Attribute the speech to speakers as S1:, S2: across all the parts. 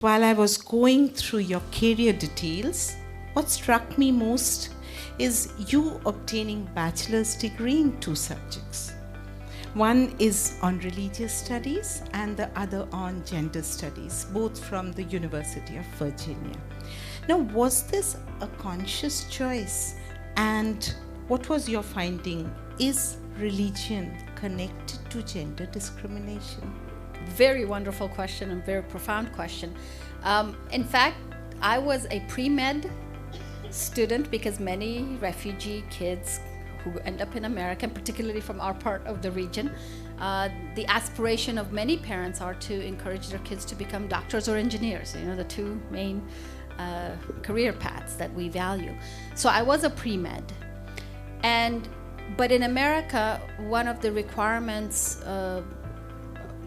S1: While I was going through your career details, what struck me most is you obtaining bachelor's degree in two subjects. One is on religious studies and the other on gender studies, both from the University of Virginia. Now, was this a conscious choice? And what was your finding? Is religion connected to gender discrimination?
S2: Very wonderful question and very profound question. In fact, I was a pre-med student because many refugee kids who end up in America, and particularly from our part of the region, the aspiration of many parents are to encourage their kids to become doctors or engineers, the two main career paths that we value. So I was a pre-med. But in America, one of the requirements,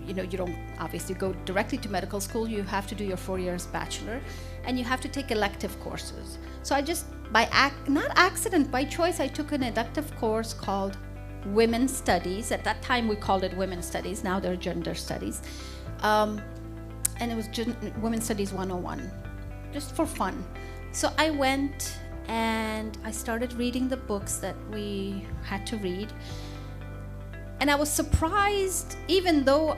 S2: you don't obviously go directly to medical school. You have to do your 4 years bachelor, and you have to take elective courses. So I just, not accident, by choice, I took an elective course called Women's Studies. At that time, we called it Women's Studies. Now they're Gender Studies. And it was Women's Studies 101, just for fun. So I went and I started reading the books that we had to read. And I was surprised, even though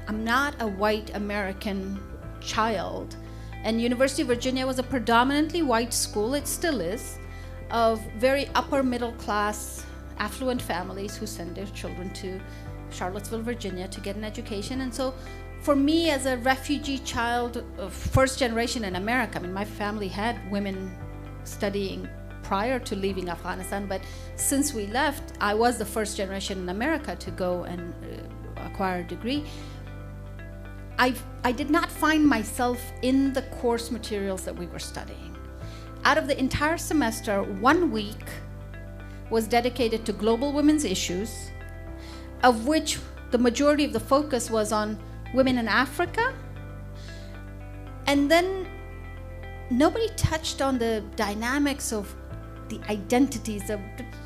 S2: I'm not a white American child, and University of Virginia was a predominantly white school, it still is, of very upper middle class, affluent families who send their children to Charlottesville, Virginia to get an education. And so for me as a refugee child of first generation in America, my family had women studying prior to leaving Afghanistan, but since we left, I was the first generation in America to go and acquire a degree. I did not find myself in the course materials that we were studying. Out of the entire semester, 1 week was dedicated to global women's issues, of which the majority of the focus was on women in Africa. And then nobody touched on the dynamics of the identities, the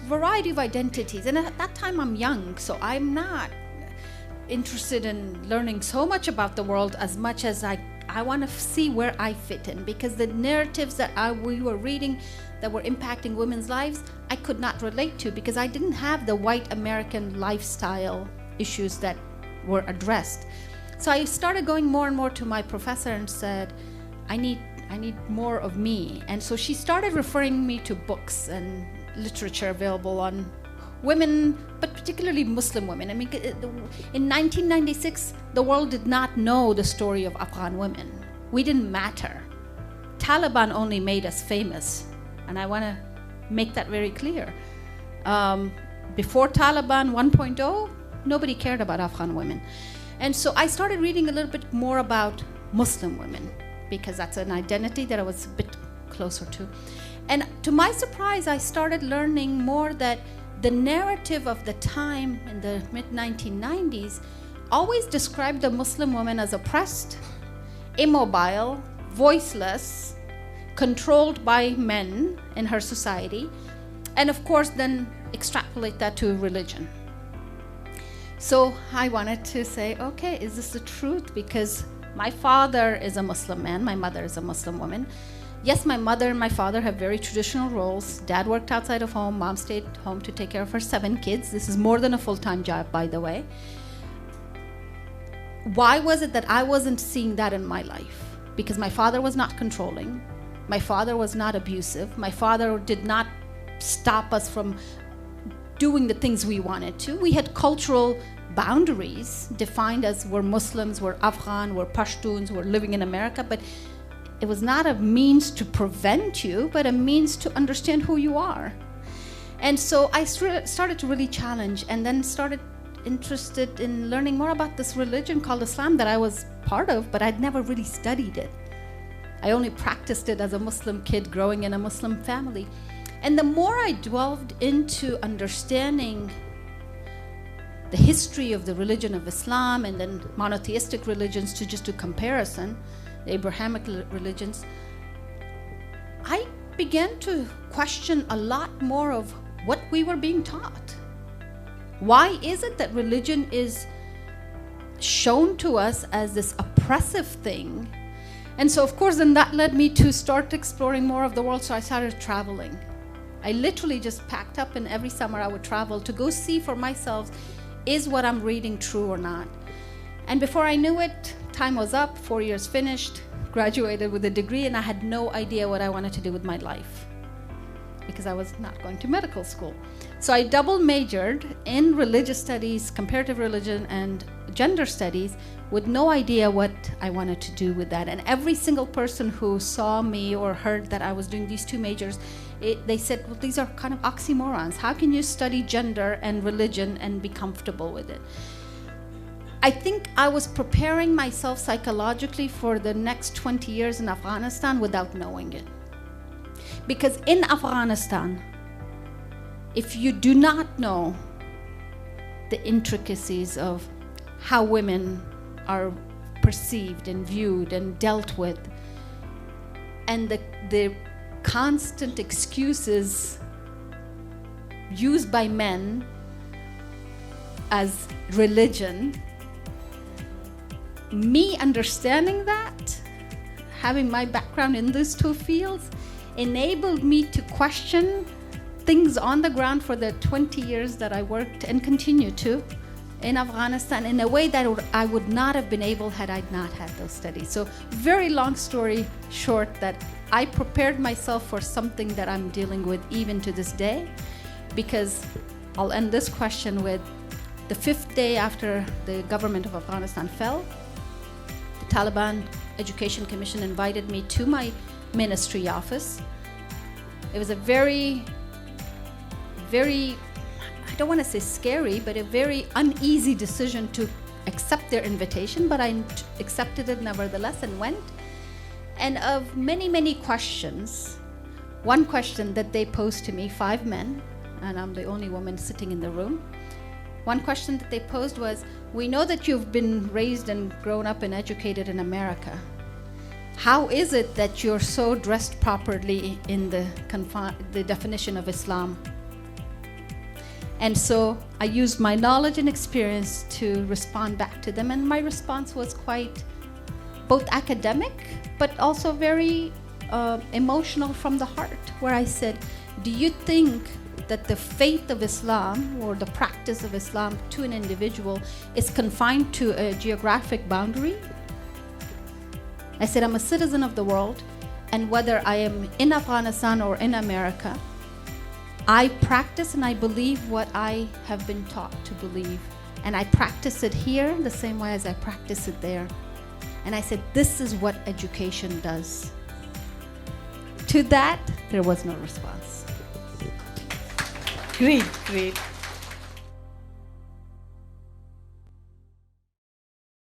S2: variety of identities. And at that time I'm young, so I'm not interested in learning so much about the world as much as I want to see where I fit in, because the narratives that we were reading that were impacting women's lives, I could not relate to because I didn't have the white American lifestyle issues that were addressed. So I started going more and more to my professor and said, I need more of me. And so she started referring me to books and literature available on women, but particularly Muslim women. In 1996, the world did not know the story of Afghan women. We didn't matter. Taliban only made us famous, and I want to make that very clear. Before Taliban 1.0, nobody cared about Afghan women. And so I started reading a little bit more about Muslim women, because that's an identity that I was a bit closer to. And to my surprise, I started learning more that the narrative of the time in the mid-1990s always described the Muslim woman as oppressed, immobile, voiceless, controlled by men in her society, and of course then extrapolate that to religion. So I wanted to say, okay, is this the truth? Because my father is a Muslim man, my mother is a Muslim woman. Yes, my mother and my father have very traditional roles. Dad worked outside of home, mom stayed home to take care of her 7 kids. This is more than a full-time job, by the way. Why was it that I wasn't seeing that in my life? Because my father was not controlling. My father was not abusive. My father did not stop us from doing the things we wanted to. We had cultural boundaries defined as we're Muslims, we're Afghan, we're Pashtuns, we're living in America, but it was not a means to prevent you, but a means to understand who you are. And so I started to really challenge, and then started interested in learning more about this religion called Islam that I was part of, but I'd never really studied it. I only practiced it as a Muslim kid growing in a Muslim family. And the more I delved into understanding the history of the religion of Islam and then monotheistic religions to just do comparison, the Abrahamic religions, I began to question a lot more of what we were being taught. Why is it that religion is shown to us as this oppressive thing And so, of course, then that led me to start exploring more of the world, so I started traveling. I literally just packed up, and every summer I would travel to go see for myself, is what I'm reading true or not? And before I knew it, time was up, 4 years finished, graduated with a degree, and I had no idea what I wanted to do with my life because I was not going to medical school. So I double majored in religious studies, comparative religion, and gender studies with no idea what I wanted to do with that. And every single person who saw me or heard that I was doing these two majors, they said, well, these are kind of oxymorons. How can you study gender and religion and be comfortable with it? I think I was preparing myself psychologically for the next 20 years in Afghanistan without knowing it. Because in Afghanistan, if you do not know the intricacies of how women are perceived and viewed and dealt with, and the constant excuses used by men as religion, me understanding that, having my background in these two fields, enabled me to question things on the ground for the 20 years that I worked and continue to in Afghanistan in a way that I would not have been able had I not had those studies. So very long story short, that I prepared myself for something that I'm dealing with even to this day, because I'll end this question with the 5th day after the government of Afghanistan fell, the Taliban Education Commission invited me to my ministry office. It was a very, I don't want to say scary, but a very uneasy decision to accept their invitation, but I accepted it nevertheless and went. And of many, many questions, one question that they posed to me, 5 men, and I'm the only woman sitting in the room. One question that they posed was, we know that you've been raised and grown up and educated in America. How is it that you're so dressed properly in the definition of Islam? And so I used my knowledge and experience to respond back to them, and my response was quite both academic, but also very emotional from the heart, where I said, do you think that the faith of Islam or the practice of Islam to an individual is confined to a geographic boundary? I said, I'm a citizen of the world, and whether I am in Afghanistan or in America, I practice and I believe what I have been taught to believe. And I practice it here the same way as I practice it there. And I said, this is what education does. To that, there was no response.
S1: Great.